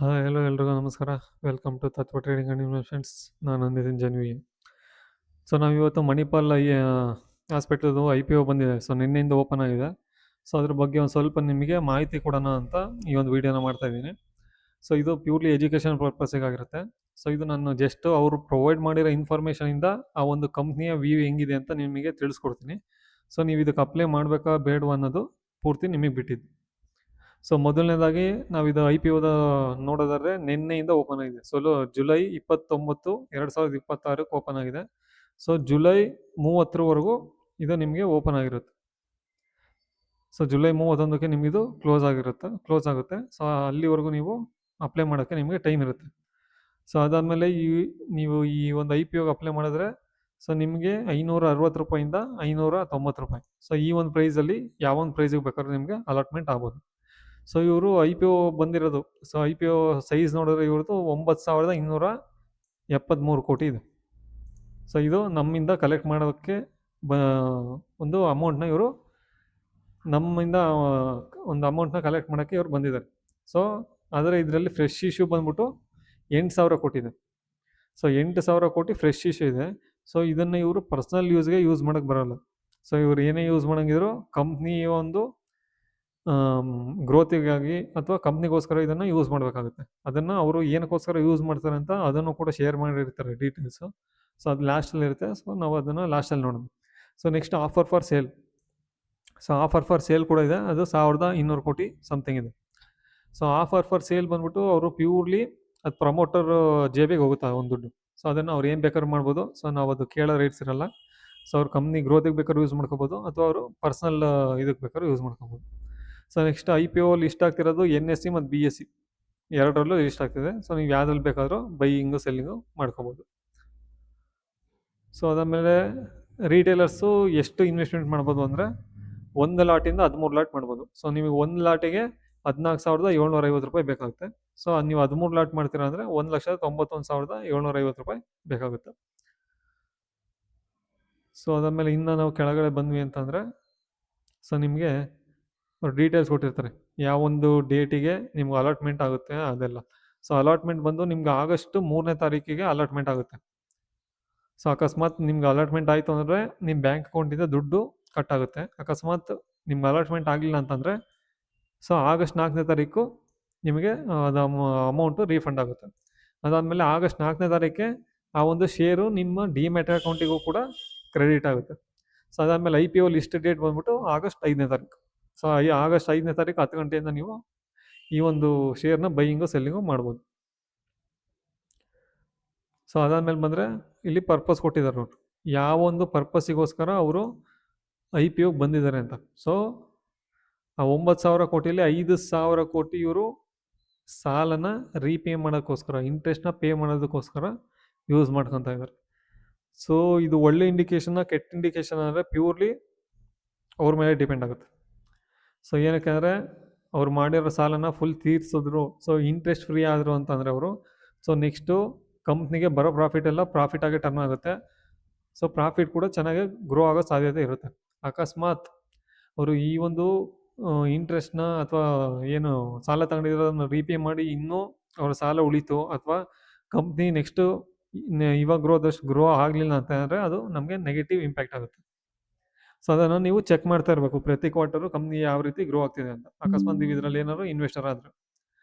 Hi hello ಎಲ್ರಿಗೂ ನಮಸ್ಕಾರ. Welcome to ತತ್ವ ಟ್ರೇಡಿಂಗ್ ಆ್ಯಂಡ್ ಇನ್ವೆಸ್ಟ್ಮೆಂಟ್ಸ್. ನಾನು ನಿತಿನ್ ಜನ್ವಿ. ಸೊ ನಾವಿವತ್ತು ಮಣಿಪಾಲ್ ಹಾಸ್ಪಿಟಲ್ದು IPO ಬಂದಿದೆ. ಸೊ ನಿನ್ನೆಯಿಂದ ಓಪನ್ ಆಗಿದೆ. ಸೊ ಅದ್ರ ಬಗ್ಗೆ ಒಂದು ಸ್ವಲ್ಪ ನಿಮಗೆ ಮಾಹಿತಿ ಕೊಡೋಣ ಅಂತ ಈ ಒಂದು ವಿಡಿಯೋನ ಮಾಡ್ತಾ ಇದ್ದೀನಿ. ಸೊ ಇದು ಪ್ಯೂರ್ಲಿ ಎಜುಕೇಷನ್ ಪರ್ಪಸ್ಸಿಗಾಗಿರುತ್ತೆ. ಸೊ ಇದು ನಾನು ಜಸ್ಟ್ ಅವರು ಪ್ರೊವೈಡ್ ಮಾಡಿರೋ ಇನ್ಫಾರ್ಮೇಷನಿಂದ ಆ ಒಂದು ಕಂಪ್ನಿಯ ವ್ಯೂ ಹೆಂಗಿದೆ ಅಂತ ನಿಮಗೆ ತಿಳಿಸ್ಕೊಡ್ತೀನಿ. ಸೊ ನೀವು ಇದಕ್ಕೆ ಅಪ್ಲೈ ಮಾಡಬೇಕಾ ಬೇಡವಾ ಅನ್ನೋದು ಪೂರ್ತಿ ನಿಮಗೆ ಬಿಟ್ಟಿದ್ದು. ಸೊ ಮೊದಲನೇದಾಗಿ ನಾವು ಇದು IPOದ ನೋಡೋದಾದ್ರೆ ನಿನ್ನೆಯಿಂದ ಓಪನ್ ಆಗಿದೆ. ಸೊ ಜುಲೈ 29, 2026 ಓಪನ್ ಆಗಿದೆ. ಸೊ ಜುಲೈ 30ರವರೆಗೂ ಇದು ನಿಮಗೆ ಓಪನ್ ಆಗಿರುತ್ತೆ. ಸೊ ಜುಲೈ 31ಕ್ಕೆ ನಿಮಗಿದು ಕ್ಲೋಸ್ ಆಗುತ್ತೆ. ಸೊ ಅಲ್ಲಿವರೆಗೂ ನೀವು ಅಪ್ಲೈ ಮಾಡೋಕ್ಕೆ ನಿಮಗೆ ಟೈಮ್ ಇರುತ್ತೆ. ಸೊ ಅದಾದಮೇಲೆ ನೀವು ಈ ಒಂದು IPOಗೆ ಅಪ್ಲೈ ಮಾಡಿದ್ರೆ ಸೊ ನಿಮಗೆ ₹560 ₹590. ಸೊ ಈ ಒಂದು ಪ್ರೈಸಲ್ಲಿ ಯಾವ ಒಂದು ಪ್ರೈಸಿಗೆ ಬೇಕಾದ್ರೂ ನಿಮಗೆ ಅಲಾಟ್ಮೆಂಟ್ ಆಗ್ಬೋದು. ಸೊ ಇವರು IPO ಬಂದಿರೋದು, ಸೊ IPO ಸೈಜ್ ನೋಡಿದ್ರೆ ಇವ್ರದ್ದು 9,273 ಕೋಟಿ ಇದೆ. ಸೊ ಇದು ನಮ್ಮಿಂದ ಕಲೆಕ್ಟ್ ಮಾಡೋಕ್ಕೆ ಬ ಒಂದು ಅಮೌಂಟ್ನ ಇವರು ನಮ್ಮಿಂದ ಒಂದು ಅಮೌಂಟ್ನ ಕಲೆಕ್ಟ್ ಮಾಡೋಕ್ಕೆ ಇವ್ರು ಬಂದಿದ್ದಾರೆ. ಸೊ ಆದರೆ ಇದರಲ್ಲಿ ಫ್ರೆಶ್ ಇಶ್ಯೂ ಬಂದ್ಬಿಟ್ಟು 8,000 ಕೋಟಿ ಇದೆ. ಸೊ 8,000 ಕೋಟಿ ಫ್ರೆಶ್ ಇಶ್ಯೂ ಇದೆ. ಸೊ ಇದನ್ನು ಇವರು ಪರ್ಸ್ನಲ್ ಯೂಸ್ಗೆ ಯೂಸ್ ಮಾಡೋಕ್ಕೆ ಬರೋಲ್ಲ. ಸೊ ಇವ್ರು ಏನೇ ಯೂಸ್ ಮಾಡೋಂಗಿದ್ರು ಕಂಪ್ನಿಯ ಒಂದು ಗ್ರೋತಿಗಾಗಿ ಅಥವಾ ಕಂಪ್ನಿಗೋಸ್ಕರ ಇದನ್ನು ಯೂಸ್ ಮಾಡಬೇಕಾಗುತ್ತೆ. ಅದನ್ನು ಅವರು ಏನಕ್ಕೋಸ್ಕರ ಯೂಸ್ ಮಾಡ್ತಾರೆ ಅಂತ ಅದನ್ನು ಕೂಡ ಶೇರ್ ಮಾಡಿರ್ತಾರೆ ಡೀಟೇಲ್ಸು. ಸೊ ಅದು ಲಾಸ್ಟಲ್ಲಿ ಇರುತ್ತೆ. ಸೊ ನಾವು ಅದನ್ನು ಲಾಸ್ಟಲ್ಲಿ ನೋಡೋಣ. So next offer for sale. So offer for sale ಕೂಡ ಇದೆ. ಅದು 1,200 ಕೋಟಿ ಸಮಥಿಂಗ್ ಇದೆ. ಸೊ ಆಫರ್ ಫಾರ್ ಸೇಲ್ ಬಂದ್ಬಿಟ್ಟು ಅವರು ಪ್ಯೂರ್ಲಿ ಅದು ಪ್ರಮೋಟರ್ ಜೇಬಿಗೆ ಹೋಗುತ್ತೆ ಒಂದು ದುಡ್ಡು. ಸೊ ಅದನ್ನು ಅವ್ರು ಏನು ಬೇಕಾದ್ರೂ ಮಾಡ್ಬೋದು. ಸೊ ನಾವು ಅದು ಕೇಳೋ ರೇಟ್ಸ್ ಇರಲ್ಲ. ಸೊ ಅವ್ರ ಕಂಪ್ನಿ ಗ್ರೋತಿಗೆ ಬೇಕಾದ್ರೂ ಯೂಸ್ ಮಾಡ್ಕೋಬೋದು ಅಥವಾ ಅವರು ಪರ್ಸ್ನಲ್ ಇದಕ್ಕೆ ಬೇಕಾದ್ರೂ ಯೂಸ್ ಮಾಡ್ಕೋಬೋದು. ಸೊ ನೆಕ್ಸ್ಟ್ IPO ಲಿಸ್ಟ್ ಆಗ್ತಿರೋದು NSE ಮತ್ತು BSE ಎರಡರಲ್ಲೂ ಲಿಸ್ಟ್ ಆಗ್ತಿದೆ. ಸೊ ನೀವು ಯಾವ್ದ್ರಲ್ಲಿ ಬೇಕಾದರೂ ಬೈಯಿಂಗು ಸೆಲ್ಲಿಂಗು ಮಾಡ್ಕೋಬೋದು. ಸೊ ಅದಾದಮೇಲೆ ರೀಟೇಲರ್ಸು ಎಷ್ಟು ಇನ್ವೆಸ್ಟ್ಮೆಂಟ್ ಮಾಡ್ಬೋದು ಅಂದರೆ ಒಂದು ಲಾಟಿಂದ 13 ಲಾಟ್ ಮಾಡ್ಬೋದು. ಸೊ ನಿಮಗೆ ಒಂದು ಲಾಟಿಗೆ ₹14,750 ಬೇಕಾಗುತ್ತೆ. ಸೊ ನೀವು 13 ಲಾಟ್ ಮಾಡ್ತೀರಾ ಅಂದರೆ ₹1,91,750 ಬೇಕಾಗುತ್ತೆ. ಸೊ ಅದಾದಮೇಲೆ ಇನ್ನು ನಾವು ಕೆಳಗಡೆ ಬಂದ್ವಿ ಅಂತಂದರೆ ಸೊ ನಿಮಗೆ ಅವ್ರು ಡೀಟೇಲ್ಸ್ ಕೊಟ್ಟಿರ್ತಾರೆ ಯಾವ ಒಂದು ಡೇಟಿಗೆ ನಿಮ್ಗೆ ಅಲಾಟ್ಮೆಂಟ್ ಆಗುತ್ತೆ ಅದೆಲ್ಲ. ಸೊ ಅಲಾಟ್ಮೆಂಟ್ ಬಂದು ನಿಮ್ಗೆ ಆಗಸ್ಟ್ 3ನೇ ತಾರೀಕಿಗೆ ಅಲಾಟ್ಮೆಂಟ್ ಆಗುತ್ತೆ. ಸೊ ಅಕಸ್ಮಾತ್ ನಿಮ್ಗೆ ಅಲಾಟ್ಮೆಂಟ್ ಆಯಿತು ಅಂದರೆ ನಿಮ್ಮ ಬ್ಯಾಂಕ್ ಅಕೌಂಟಿಂದ ದುಡ್ಡು ಕಟ್ ಆಗುತ್ತೆ. ಅಕಸ್ಮಾತ್ ನಿಮ್ಗೆ ಅಲಾಟ್ಮೆಂಟ್ ಆಗಲಿಲ್ಲ ಅಂತಂದರೆ ಸೊ ಆಗಸ್ಟ್ 4ನೇ ತಾರೀಕು ನಿಮಗೆ ಅದು ಅಮೌಂಟು ರೀಫಂಡ್ ಆಗುತ್ತೆ. ಅದಾದಮೇಲೆ ಆಗಸ್ಟ್ 4ನೇ ತಾರೀಕಿಗೆ ಆ ಒಂದು ಶೇರು ನಿಮ್ಮ ಡಿಮ್ಯಾಟ್ ಅಕೌಂಟಿಗೂ ಕೂಡ ಕ್ರೆಡಿಟ್ ಆಗುತ್ತೆ. ಸೊ ಅದಾದಮೇಲೆ IPO ಲಿಸ್ಟ್ ಡೇಟ್ ಬಂದ್ಬಿಟ್ಟು ಆಗಸ್ಟ್ 5ನೇ ತಾರೀಕು. ಸೊ ಆಗಸ್ಟ್ 5ನೇ ತಾರೀಕು 10 ಗಂಟೆಯಿಂದ ನೀವು ಈ ಒಂದು ಶೇರ್ನ ಬೈಯಿಂಗು ಸೆಲ್ಲಿಂಗು ಮಾಡ್ಬೋದು. ಸೊ ಅದಾದಮೇಲೆ ಬಂದರೆ ಇಲ್ಲಿ ಪರ್ಪಸ್ ಕೊಟ್ಟಿದ್ದಾರೆ ನೋಡಿ, ಯಾವ ಒಂದು ಪರ್ಪಸ್ಸಿಗೋಸ್ಕರ ಅವರು IPOಗೆ ಬಂದಿದ್ದಾರೆ ಅಂತ. ಸೊ ಆ 9,000 ಕೋಟಿಯಲ್ಲಿ 5,000 ಕೋಟಿ ಇವರು ಸಾಲನ ರೀಪೇ ಮಾಡೋಕ್ಕೋಸ್ಕರ, ಇಂಟ್ರೆಸ್ಟ್ನ ಪೇ ಮಾಡೋದಕ್ಕೋಸ್ಕರ ಯೂಸ್ ಮಾಡ್ಕೊತಾ ಇದ್ದಾರೆ. ಸೊ ಇದು ಒಳ್ಳೆ ಇಂಡಿಕೇಶನ್ನ ಕೆಟ್ಟ ಇಂಡಿಕೇಶನ್ ಅಂದರೆ ಪ್ಯೂರ್ಲಿ ಅವ್ರ ಮೇಲೆ ಡಿಪೆಂಡ್ ಆಗುತ್ತೆ. ಸೊ ಏನಕ್ಕೆ ಅಂದರೆ ಅವ್ರು ಮಾಡಿರೋ ಸಾಲನ ಫುಲ್ ತೀರಿಸಿದ್ರು, ಸೊ ಇಂಟ್ರೆಸ್ಟ್ ಫ್ರೀ ಆದರು ಅಂತಂದರೆ ಅವರು ಸೊ ನೆಕ್ಸ್ಟು ಕಂಪ್ನಿಗೆ ಬರೋ ಪ್ರಾಫಿಟ್ ಎಲ್ಲ ಪ್ರಾಫಿಟ್ ಆಗಿ ಟರ್ನ್ ಆಗುತ್ತೆ. ಸೊ ಪ್ರಾಫಿಟ್ ಕೂಡ ಚೆನ್ನಾಗಿ ಗ್ರೋ ಆಗೋ ಸಾಧ್ಯತೆ ಇರುತ್ತೆ. ಅಕಸ್ಮಾತ್ ಅವರು ಈ ಒಂದು ಇಂಟ್ರೆಸ್ಟ್ನ ಅಥವಾ ಏನು ಸಾಲ ತಗೊಂಡಿರೋದನ್ನು ರೀಪೇ ಮಾಡಿ ಇನ್ನೂ ಅವ್ರ ಸಾಲ ಉಳಿತು ಅಥವಾ ಕಂಪ್ನಿ ನೆಕ್ಸ್ಟು ಇವಾಗ ಗ್ರೋ ಆಗಲಿಲ್ಲ ಅಂತಂದರೆ ಅದು ನಮಗೆ ನೆಗೆಟಿವ್ ಇಂಪ್ಯಾಕ್ಟ್ ಆಗುತ್ತೆ. ಸೊ ಅದನ್ನು ನೀವು ಚೆಕ್ ಮಾಡ್ತಾ ಇರಬೇಕು ಪ್ರತಿ ಕ್ವಾರ್ಟರು ಕಂಪ್ನಿ ಯಾವ ರೀತಿ ಗ್ರೋ ಆಗ್ತಿದೆ ಅಂತ, ಅಕಸ್ಮಾತ್ ನೀವು ಇದರಲ್ಲಿ ಏನಾದ್ರು ಇನ್ವೆಸ್ಟರ್ ಆದರೆ.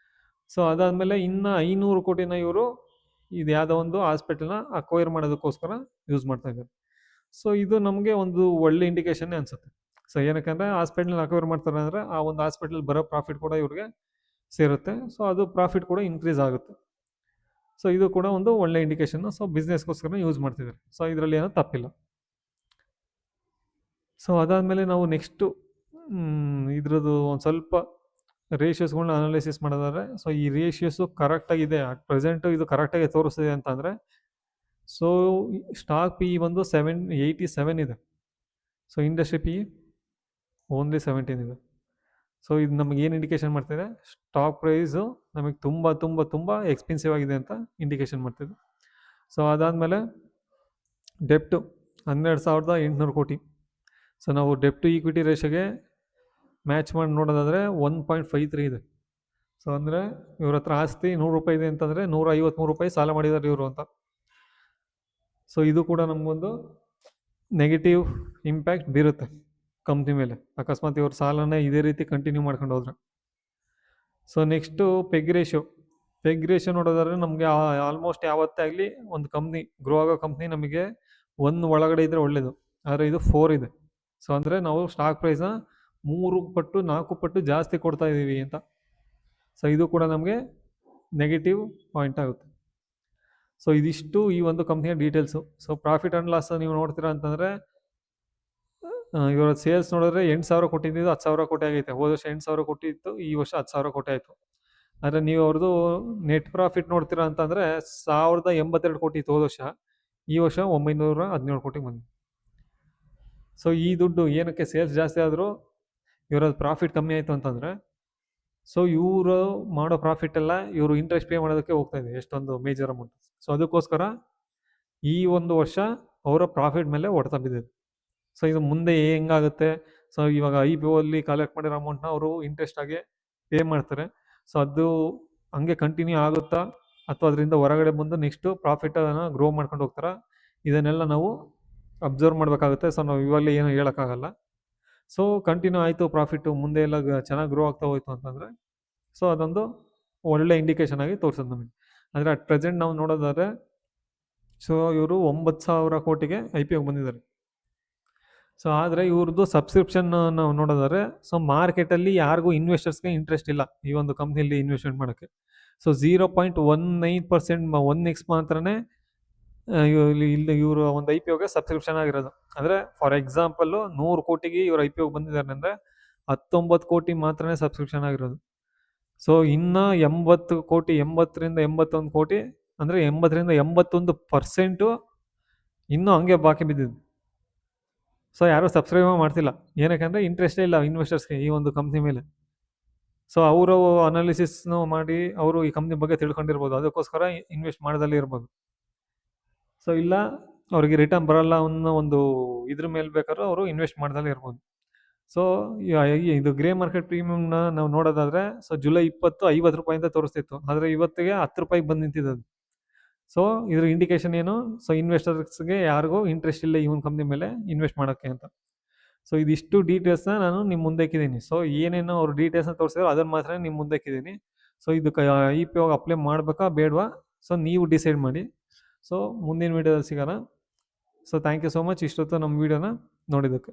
ಸೊ ಅದಾದಮೇಲೆ ಇನ್ನು 500 ಕೋಟಿನ ಇವರು ಇದು ಯಾವುದೋ ಒಂದು ಹಾಸ್ಪಿಟಲ್ನ ಅಕ್ವೈರ್ ಮಾಡೋದಕ್ಕೋಸ್ಕರ ಯೂಸ್ ಮಾಡ್ತಾ ಇದ್ದಾರೆ. ಸೊ ಇದು ನಮಗೆ ಒಂದು ಒಳ್ಳೆ ಇಂಡಿಕೇಶನ್ನೇ ಅನಿಸುತ್ತೆ. ಸೊ ಏನಕ್ಕಂದರೆ ಹಾಸ್ಪಿಟಲ್ನ ಅಕ್ವೈರ್ ಮಾಡ್ತಾರೆ ಅಂದರೆ ಆ ಒಂದು ಹಾಸ್ಪಿಟಲ್ ಬರೋ ಪ್ರಾಫಿಟ್ ಕೂಡ ಇವ್ರಿಗೆ ಸೇರುತ್ತೆ. ಸೊ ಅದು ಪ್ರಾಫಿಟ್ ಕೂಡ ಇನ್ಕ್ರೀಸ್ ಆಗುತ್ತೆ. ಸೊ ಇದು ಕೂಡ ಒಂದು ಒಳ್ಳೆ ಇಂಡಿಕೇಶನ್ನು. ಸೊ ಬಿಸ್ನೆಸ್ಗೋಸ್ಕರ ಯೂಸ್ ಮಾಡ್ತಿದ್ದಾರೆ. ಸೊ ಇದರಲ್ಲಿ ಏನೂ ತಪ್ಪಿಲ್ಲ. ಸೊ ಅದಾದಮೇಲೆ ನಾವು ನೆಕ್ಸ್ಟು ಇದ್ರದ್ದು ಒಂದು ಸ್ವಲ್ಪ ರೇಷಿಯೋಸ್ಗಳನ್ನ ಅನಾಲಿಸಿಸ್ ಮಾಡೋದಾದ್ರೆ ಸೊ ಈ ರೇಷಿಯೋಸು ಕರೆಕ್ಟಾಗಿದೆ, ಅಟ್ ಪ್ರೆಸೆಂಟು ಇದು ಕರೆಕ್ಟಾಗಿ ತೋರಿಸ್ತಿದೆ ಅಂತಂದರೆ ಸೊ ಸ್ಟಾಕ್ PE ಬಂದು 87 ಇದೆ. ಸೊ ಇಂಡಸ್ಟ್ರಿ PE ಓನ್ಲಿ 17 ಇದೆ. ಸೊ ಇದು ನಮಗೆ ಏನು ಇಂಡಿಕೇಶನ್ ಮಾಡ್ತಿದೆ, ಸ್ಟಾಕ್ ಪ್ರೈಸು ನಮಗೆ ತುಂಬ ತುಂಬ ತುಂಬ ಎಕ್ಸ್ಪೆನ್ಸಿವ್ ಆಗಿದೆ ಅಂತ ಇಂಡಿಕೇಶನ್ ಮಾಡ್ತಿದೆ. ಸೊ ಅದಾದಮೇಲೆ ಡೆಪ್ಟು 12,800 ಕೋಟಿ. ಸೊ ನಾವು ಡೆಪ್ ಟು ಈಕ್ವಿಟಿ ರೇಷಿಯೋಗೆ ಮ್ಯಾಚ್ ಮಾಡಿ ನೋಡೋದಾದರೆ 1.53 ಇದೆ. ಸೊ ಅಂದರೆ ಇವ್ರ ಹತ್ರ ಆಸ್ತಿ 100 ರೂಪಾಯಿ ಇದೆ ಅಂತಂದರೆ 153 ರೂಪಾಯಿ ಸಾಲ ಮಾಡಿದ್ದಾರೆ ಇವರು ಅಂತ. ಸೊ ಇದು ಕೂಡ ನಮಗೊಂದು ನೆಗೆಟಿವ್ ಇಂಪ್ಯಾಕ್ಟ್ ಬೀರುತ್ತೆ ಕಂಪ್ನಿ ಮೇಲೆ, ಅಕಸ್ಮಾತ್ ಇವ್ರ ಸಾಲನ ಇದೇ ರೀತಿ ಕಂಟಿನ್ಯೂ ಮಾಡ್ಕೊಂಡು ಹೋದ್ರೆ. ಸೊ ನೆಕ್ಸ್ಟು ಪೆಗ್ ರೇಷಿಯೋ ನೋಡೋದಾದ್ರೆ ನಮಗೆ ಆಲ್ಮೋಸ್ಟ್ ಯಾವತ್ತೇ ಆಗಲಿ ಒಂದು ಕಂಪ್ನಿ ಗ್ರೋ ಆಗೋ ಕಂಪ್ನಿ ನಮಗೆ 1 ಒಳಗಡೆ ಇದ್ದರೆ ಒಳ್ಳೇದು, ಆದರೆ ಇದು 4 ಇದೆ. ಸೊ ಅಂದರೆ ನಾವು ಸ್ಟಾಕ್ ಪ್ರೈಸ್ನ 3 ಪಟ್ಟು 4 ಪಟ್ಟು ಜಾಸ್ತಿ ಕೊಡ್ತಾ ಇದ್ದೀವಿ ಅಂತ. ಸೊ ಇದು ಕೂಡ ನಮಗೆ ನೆಗೆಟಿವ್ ಪಾಯಿಂಟ್ ಆಗುತ್ತೆ. ಸೊ ಇದಿಷ್ಟು ಈ ಒಂದು ಕಂಪ್ನಿಯ details. So profit and loss ನೀವು ನೋಡ್ತೀರಾ ಅಂತಂದರೆ ಇವರ ಸೇಲ್ಸ್ ನೋಡಿದ್ರೆ 8,000 ಕೊಟ್ಟಿದ್ದು 10,000 ಕೋಟಿ ಆಗೈತೆ. ಹೋದ ವರ್ಷ 8,000 ಕೋಟಿ ಇತ್ತು, ಈ ವರ್ಷ 10,000 ಕೋಟಿ ಆಯಿತು. ಆದರೆ ನೀವು ಅವ್ರದ್ದು ನೆಟ್ ಪ್ರಾಫಿಟ್ ನೋಡ್ತೀರಾ ಅಂತಂದರೆ 1,082 ಕೋಟಿ ಇತ್ತು ಹೋದ ವರ್ಷ, ಈ ವರ್ಷ 917 ಕೋಟಿ ಬಂದಿದೆ. ಸೊ ಈ ದುಡ್ಡು ಏನಕ್ಕೆ ಸೇಲ್ಸ್ ಜಾಸ್ತಿ ಆದರೂ ಇವರದ್ದು ಪ್ರಾಫಿಟ್ ಕಮ್ಮಿ ಆಯಿತು ಅಂತಂದರೆ, ಸೊ ಇವರು ಮಾಡೋ ಪ್ರಾಫಿಟ್ ಎಲ್ಲ ಇವರು ಇಂಟ್ರೆಸ್ಟ್ ಪೇ ಮಾಡೋದಕ್ಕೆ ಹೋಗ್ತಾ ಇದೆ, ಎಷ್ಟೊಂದು ಮೇಜರ್ ಅಮೌಂಟ್. ಸೊ ಅದಕ್ಕೋಸ್ಕರ ಈ ಒಂದು ವರ್ಷ ಅವರ ಪ್ರಾಫಿಟ್ ಮೇಲೆ ಹೊಡೆತ ಬಿದ್ದಿದೆ. ಸೊ ಇದು ಮುಂದೆ ಹೆಂಗಾಗುತ್ತೆ, ಸೊ ಇವಾಗ IPO ಅಲ್ಲಿ ಕಲೆಕ್ಟ್ ಮಾಡಿರೋ ಅಮೌಂಟ್ನ ಅವರು ಇಂಟ್ರೆಸ್ಟ್ ಆಗಿ ಪೇ ಮಾಡ್ತಾರೆ. ಸೊ ಅದು ಹಂಗೆ ಕಂಟಿನ್ಯೂ ಆಗುತ್ತಾ ಅಥವಾ ಅದರಿಂದ ಹೊರಗಡೆ ಬಂದು ನೆಕ್ಸ್ಟು ಪ್ರಾಫಿಟನ್ನು ಗ್ರೋ ಮಾಡ್ಕೊಂಡು ಹೋಗ್ತಾರಾ, ಇದನ್ನೆಲ್ಲ ನಾವು ಅಬ್ಸರ್ವ್ ಮಾಡಬೇಕಾಗುತ್ತೆ. ಸೊ ನಾವು ಇವಾಗಲೇ ಏನು ಹೇಳೋಕ್ಕಾಗಲ್ಲ. ಸೊ ಕಂಟಿನ್ಯೂ ಆಯಿತು ಪ್ರಾಫಿಟ್ಟು, ಮುಂದೆ ಎಲ್ಲ ಚೆನ್ನಾಗಿ ಗ್ರೋ ಆಗ್ತಾ ಹೋಯ್ತು ಅಂತಂದರೆ, ಸೊ ಅದೊಂದು ಒಳ್ಳೆ ಇಂಡಿಕೇಶನ್ ಆಗಿ ತೋರಿಸೋದು ನಮಗೆ. ಆದರೆ ಅಟ್ ಪ್ರೆಸೆಂಟ್ ನಾವು ನೋಡೋದಾದರೆ, ಸೊ ಇವರು 9,000 ಕೋಟಿಗೆ IPO ಬಂದಿದ್ದಾರೆ. ಸೊ ಆದರೆ ಇವ್ರದ್ದು ಸಬ್ಸ್ಕ್ರಿಪ್ಷನ್ ನಾವು ನೋಡೋದಾದ್ರೆ, ಸೊ ಮಾರ್ಕೆಟಲ್ಲಿ ಯಾರಿಗೂ ಇನ್ವೆಸ್ಟರ್ಸ್ಗೆ ಇಂಟ್ರೆಸ್ಟ್ ಇಲ್ಲ ಈ ಒಂದು ಕಂಪ್ನಿಯಲ್ಲಿ ಇನ್ವೆಸ್ಟ್ಮೆಂಟ್ ಮಾಡೋಕ್ಕೆ. ಸೊ 0.19% 1x ಮಾತ್ರನೇ ಇಲ್ಲಿ ಇವರು ಒಂದು IPOಗೆ ಸಬ್ಸ್ಕ್ರಿಪ್ಷನ್ ಆಗಿರೋದು. ಅಂದರೆ ಫಾರ್ ಎಕ್ಸಾಂಪಲ್ಲು 100 ಕೋಟಿಗೆ ಇವರು IPOಗೆ ಬಂದಿದ್ದಾರೆ ಅಂದರೆ 19 ಕೋಟಿ ಮಾತ್ರನೇ ಸಬ್ಸ್ಕ್ರಿಪ್ಷನ್ ಆಗಿರೋದು. ಸೊ ಇನ್ನು 80 ಕೋಟಿ, 80ರಿಂದ 81 ಕೋಟಿ ಅಂದರೆ 80ರಿಂದ 81% ಇನ್ನೂ ಹಂಗೆ ಬಾಕಿ ಬಿದ್ದಿದ್ದು. ಸೊ ಯಾರೂ ಸಬ್ಸ್ಕ್ರೈಬ್ ಮಾಡ್ತಿಲ್ಲ, ಏನಕ್ಕೆ ಇಂಟ್ರೆಸ್ಟೇ ಇಲ್ಲ ಇನ್ವೆಸ್ಟರ್ಸ್ಗೆ ಈ ಒಂದು ಕಂಪ್ನಿ ಮೇಲೆ. ಸೊ ಅವರು ಅನಾಲಿಸಿಸ್ನು ಮಾಡಿ ಅವರು ಈ ಕಂಪ್ನಿ ಬಗ್ಗೆ ತಿಳ್ಕೊಂಡಿರ್ಬೋದು, ಅದಕ್ಕೋಸ್ಕರ ಇನ್ವೆಸ್ಟ್ ಮಾಡ್ದಲ್ಲೇ ಇರ್ಬೋದು. ಸೊ ಇಲ್ಲ ಅವ್ರಿಗೆ ರಿಟರ್ನ್ ಬರಲ್ಲ ಅನ್ನೋ ಒಂದು ಇದ್ರ ಮೇಲೆ ಬೇಕಾದ್ರೂ ಅವರು ಇನ್ವೆಸ್ಟ್ ಮಾಡ್ದಲ್ಲೇ ಇರ್ಬೋದು. ಸೊ ಇದು ಗ್ರೇ ಮಾರ್ಕೆಟ್ ಪ್ರೀಮಿಯಮ್ನ ನಾವು ನೋಡೋದಾದರೆ, ಸೊ ಜುಲೈ 20 50 ರೂಪಾಯಿ ಅಂತ ತೋರಿಸ್ತಿತ್ತು, ಆದರೆ ಇವತ್ತಿಗೆ 10 ರೂಪಾಯಿಗೆ ಬಂದು ನಿಂತಿದ್ದು. ಸೊ ಇದ್ರ ಇಂಡಿಕೇಶನ್ ಏನು, ಸೊ ಇನ್ವೆಸ್ಟರ್ಸ್ಗೆ ಯಾರಿಗೂ ಇಂಟ್ರೆಸ್ಟ್ ಇಲ್ಲ ಈ ಒಂದು ಕಂಪ್ನಿ ಮೇಲೆ ಇನ್ವೆಸ್ಟ್ ಮಾಡೋಕ್ಕೆ ಅಂತ. ಸೊ ಇದಿಷ್ಟು ಡೀಟೇಲ್ಸ್ನ ನಾನು ನಿಮ್ಮ ಮುಂದೆ ಇಕ್ಕಿದ್ದೀನಿ. ಸೊ ಏನೇನೋ ಅವ್ರು ಡೀಟೇಲ್ಸ್ನ ತೋರಿಸಿದ್ರು ಅದನ್ನು ಮಾತ್ರ ನಿಮ್ಮ ಮುಂದೆ ಇಕ್ಕಿದ್ದೀನಿ. ಸೊ ಇದಕ್ಕೆ IPO ಅಪ್ಲೈ ಮಾಡಬೇಕಾ ಬೇಡವಾ, ಸೊ ನೀವು ಡಿಸೈಡ್ ಮಾಡಿ. ಸೊ ಮುಂದಿನ ವೀಡಿಯೋದಲ್ಲಿ ಸಿಗೋಣ. So thank you so much ಇಷ್ಟೊತ್ತು ನಮ್ಮ ವೀಡಿಯೋನ ನೋಡಿದ್ದಕ್ಕೆ.